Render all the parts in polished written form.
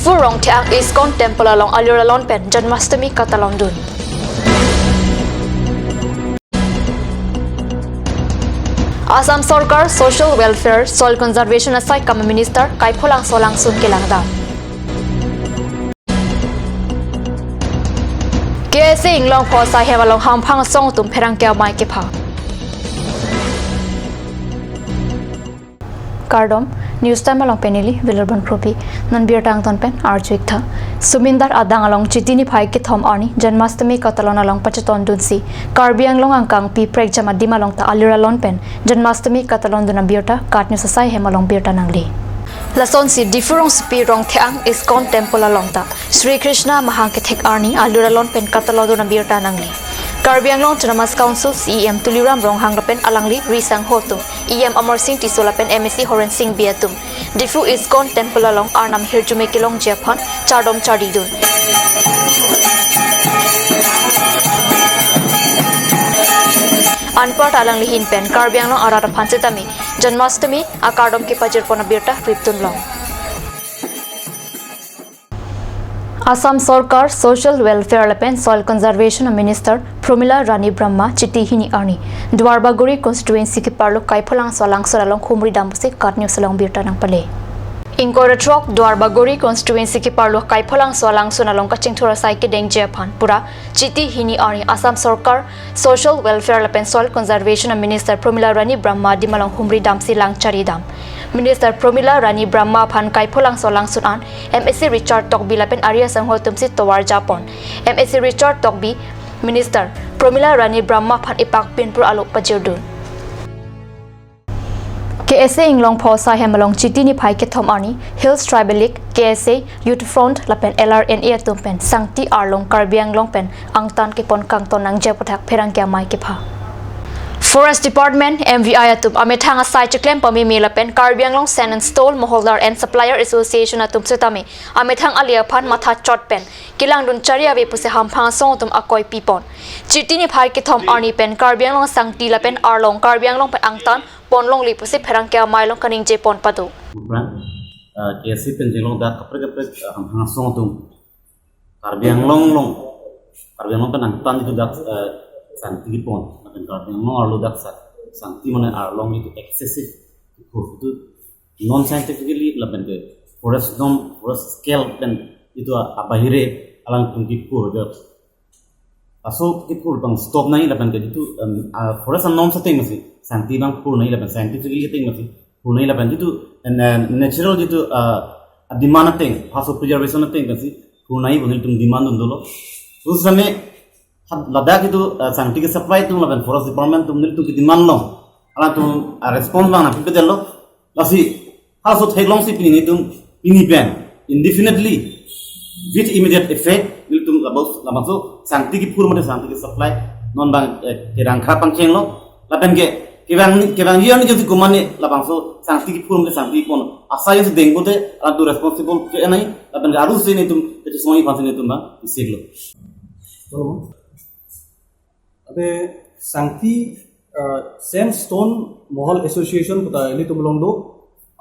Difu rong thiang Iskon Temple along Aluralon pen Janmashtami katalondun. Assam Sarkar Social Welfare Soil Conservation Asai Kam Minister Kaipholang Solang Sun Kilangda. KSA Inglong Phosai Hevalong Hamphang Song Tum Perang Kya Mai Kepha. Cardom News Time along Penili Villarban Propi Nanbir Tang Ton Pen Arjuikta Sumindar Adang along Chitini Pai Kithom Arni Janmashtami Katalon along Pachaton Dunsi Karbiang Long Angkang Pi Prek Jamadima along Ta Aluralon Pen Janmashtami Katalon Dunabirta Katnyu Sasai Hem along Birta Nangli Lason si Difurong Spi Rong Thiang Iskon Temple along Ta Sri Krishna Mahangkethek Arni Aluralon Pen Katalon Dunabirta Nangli Karbiang Long Chanamas Council CEM Tuliram Rong Hanglapen Alangli Risang Hotum EM Amar Singh Tisolapen MSC Horen Singh Biatum Difu Iskon Temple along Arnam Hirjume Kilong Japan Chardom Chardidun Anpart Alangli Hinpen Karbiang Long Arata Panchetami Janmashtami Akardom Kipajir Ponabirta Kriptun Long Assam Sarkar Social Welfare Lepen Soil Conservation Minister Promila Rani Brahma Chiti Hini Arni Dwarbaguri Constituency ki Parlour Kaipholang Solang Solalong Khumri Dambuse Katnyu Salong Birta Nang Pale Inkoretrok Dwarbaguri Constituency ki Parlour Kaipholang Solang Sonalong Kachingthura Sai ki Deng Japan Pura Chiti Hini Arni Assam Sarkar Social Welfare Lepen Soil Conservation Minister Promila Rani Brahma Dimalong Khumri Damsi Lang Charidam Minister Promila Rani Brahma Phan Kaipholang Solang Sunan MSC Richard Tokbi Lapen Arya Sangho Tumsi Towar Japon MSC Richard Tokbi Minister Promila Rani Brahma Phan Ipak Pinpur Alok Pajirdun KSA Inglong Phosai Hemalong Chitini Pai Kithom Arni Hills Tribal League KSA Youth Front Lapen LRNA Tumpen Sangti Arlong Karbiang Longpen Angtan Kipon Kangton Nang Jepothak Perang Kya Mai Kipha Forest Department MVI atum amethang asai chiklem pami milapen Karbiang Long Sand and Stone Moholder and Supplier Association atum setami amethang alia phan matha chotpen kilang dun charia ve puse hamphang song tum akoi pipon chitini phai kithom arni pen Karbiang Long sangti lapen arlong Karbiang Long pen angtan ponlong li puse pherang kya mailong kaning je pon padu KSC pen jelong da kapre hamphang song tum Karbiang Long pen angtan itu dak santi pon Karbiang Long arlo dak santi mane arlong itu excessive itu non scientifically laban ke forest scale pen itu abahire alang tungki pur jat aso kipur bang stop nai laban ke itu forest non setting masih santi bang pur nai laban scientifically setting masih pur nai laban itu natural itu demand thing haso preservation thing masih pur nai bunil tum demand undolo us समय Ladakh itu sangti ke supply tu laban forest department tu menil tu demand long ala tu response bang na pipedel lo lasi haso thailong si pini pen indefinitely with immediate effect will tu labaso sangti ki pur mate sangti ke supply non bang ke rangkha pangcheng lo laban ke kebang yang ni jadi kumane labang so sangti ki pur mate sangti pon asai se dengbo de ala tu responsible ke nai laban ke aru se ni tu ke somai phase ni tu bang isiglo अबे सांगती sandstone मोहल association पुता लितुम लोंदो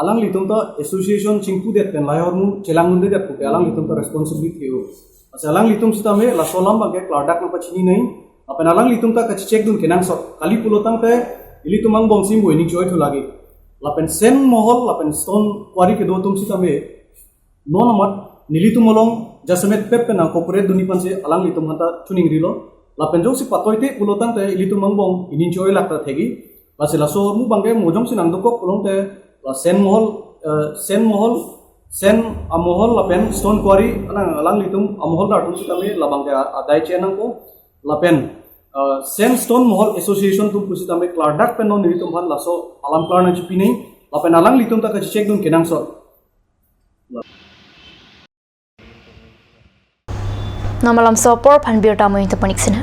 along लितुम ता association Chinku देत pen लायहर मु चेलांग मुंदे देत पुते along लितुम ता responsibility हो अच्छा अलांग लितुम सिता में लासोलाम बागे क्लार्डाक न पछिनी नहीं अपन अलांग लितुम ता कच चेक दुन केनांग सो काली पुलोतांग पे लितुम अंग बोंसिम बोइनी चोय थु लागे लापेन सेन मोहल लापेन स्टोन क्वारी के दो तुम सिता में नोन मत निलितुम लोंग जसमेत पेप पेना कोपरेट दुनी पन से अलांग लितुम हता चुनिंग रिलो Lapenjong si patoite pulotang te ilitu mangbong inin joy lakta thegi lasila so mu bangge mojong si nangdokok pulong te la sen mohol lapen stone quarry alang litum amohol dartum si kami labang te adai chenang ko lapen sen stone mohol association tum pusi tame Klar-et pen non litum han laso alam Klar na chipini lapen alang litum ta ka check dun kenang so Namalam sopor phan birta mo into panik sina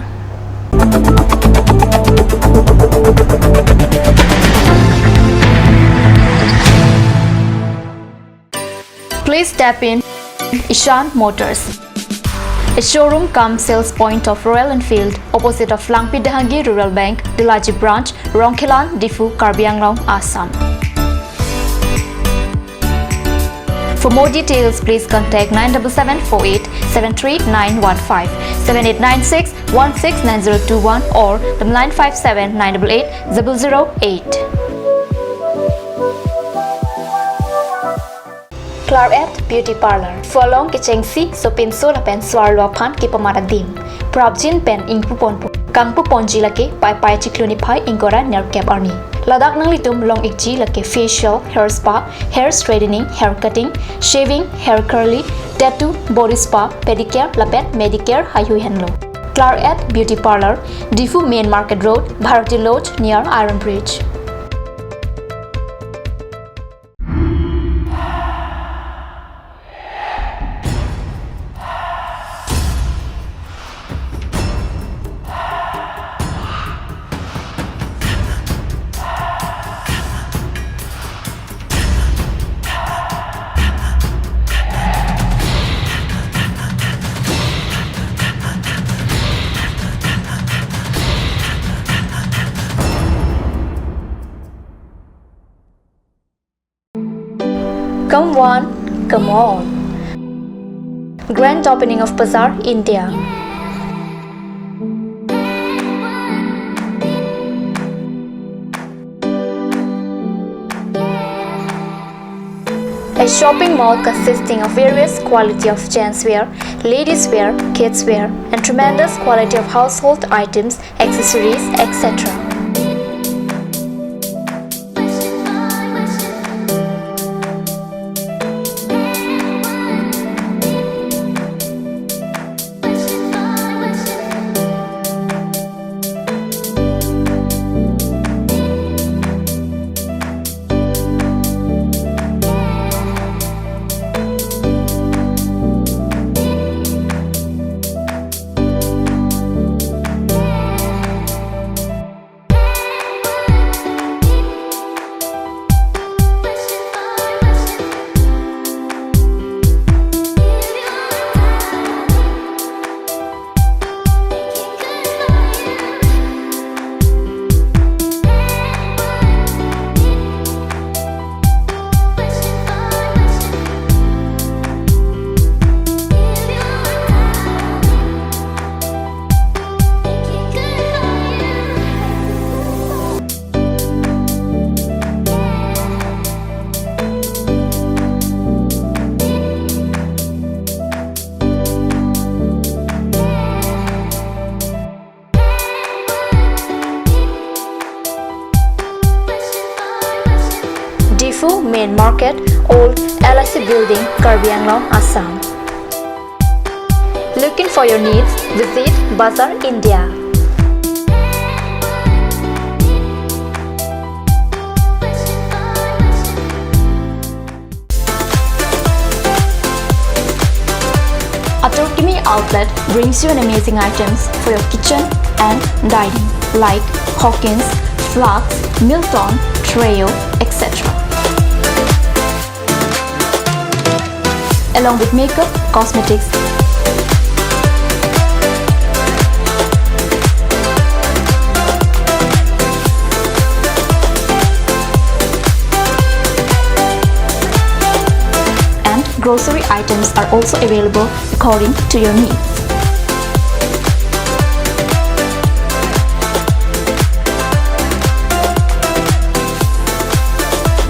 Please tap in Eshan Motors, a showroom cum sales point of Royal Enfield opposite of Langpi Dahangi Rural Bank, Dilaji Branch, Rongkhelan, Difu, Karbiang Long, Assam. For For more details, please contact 97748 73915, 7896 169021 or 957 988 008. Klar-et Beauty Parlour. Folong kechengsi so pinso la pen swar luapan ki pamaradim. Prabjin pen ing pupon kang pupon ji lake pai chikluni pai ingora nerkep arni. Ladak nang litum long ikji lake facial, hair spa, hair straightening, hair cutting, shaving, hair curly, tattoo, body spa, pedicure, lapet, medicare, hayu henlo. Klar-et Beauty Parlour, Difu Main Market Road, Bharati Lodge near Iron Bridge. Come one, come all. Grand opening of Bazar India. A shopping mall consisting of various quality of gents wear, ladies wear, kids wear, and tremendous quality of household items, accessories, etc. Main Market, Old LIC Building, Karbi Anglong, Assam. Looking for your needs? Visit Bazar India. Aturkimi outlet brings you an amazing items for your kitchen and dining like Hawkins, Flax, Milton, Treo, etc. Along with makeup, cosmetics, and grocery items are also available according to your needs.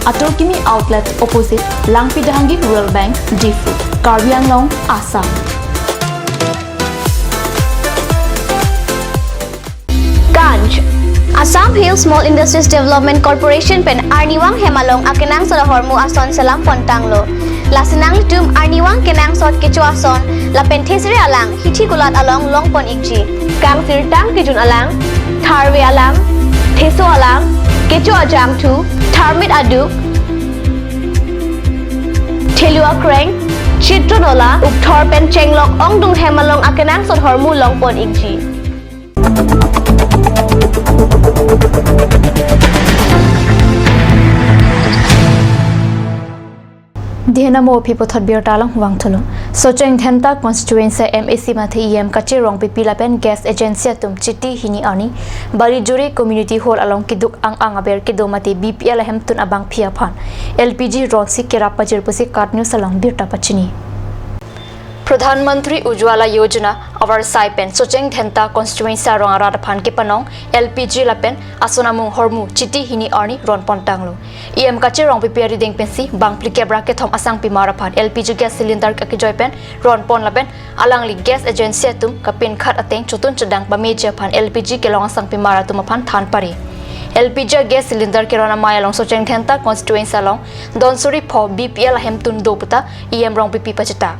Aturkimi outlet opposite Langpidahangi Rural Bank, Difu, Karbi Anglong, Assam. Ganj Assam Hill Small Industries Development Corporation pen Arniwang Hemalong akenang sa hormu ason salam pontanglo. Lasinang litum Arniwang kenang sot kecu ason la penthesri alang hithi gulat along longpon ikji. Kang tirtang kijun alang, tharwe alang, theso alang, kecu ajam tu, tharmit aduk, Thelua Kreng, Chitronola, Ukthor Pen Chenglok Ong Dung Hemalong akenang sot hormu longpon ikji. Dihenamo people thought beer talang wang thulu. So cheng thenta constituency MAC mathi EM kachi rong pipi lapen gas agency tum chiti hini ani bari juri community hall along kiduk ang aber kidomati BPL hem tun abang phia phan LPG ron si kerapa jirpusi kat news along beer tapachini. प्रधानमंत्री उज्ज्वला योजना अवर साइपेन सोचेंग थेंता constituency रंग आराध फान के पनोंग LPG लपेन असोनामु हरमु चिटी हिनी अर्नी रोन पंटांगलो EM काचे रंग पिपियारी देंग Pence बांगप्ली Kebra के थम असंग पिमारा फान एलपीजी गैस सिलेंडर के जॉयपेन रोन पन लपेन अलंगली गैस एजेंसी तुम कपिन खात अतेंग चुतुन चदंग बमेजे फान एलपीजी के लोंग असंग पिमारा तुम फान थान पारी एलपीजी गैस सिलेंडर के रोना माया लोंग सोचेंग थेंता कॉन्स्टिट्यूएंसी लोंग दोनसुरी फो बीपीएल हेमतुन दोपुता ईएम रंग पिपी पचता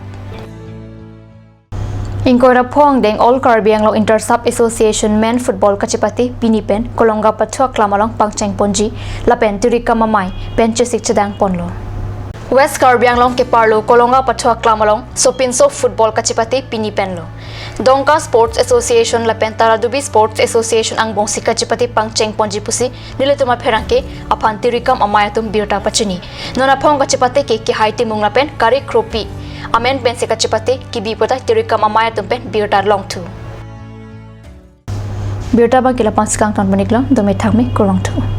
Ingkora Pong deng All Caribbean Long Intersub Association Men Football Kachipati Pinipen Kolonga Patua Klamalong Pangcheng Ponji Lapen Turika Mamai Penchesik Chedang Ponlo West Caribbean Long ke Parlour Kolonga Patua Klamalong Sopinso Football Kachipati Pinipen lo Dongka Sports Association Lapen Taradubi Sports Association ang Bongsi Kachipati Pangcheng Ponji Pusi Niletuma Perangke apan Turika Mamayatum Birta Pachini Nona Pong Kachipati ke Haiti Mung Lapen Kari Kropi Amen pensi kacipati kibi pota tirikam amaya tumpen birta long tu. Birta bang kila pang skang ton baniklang domi thakmi kurang tu.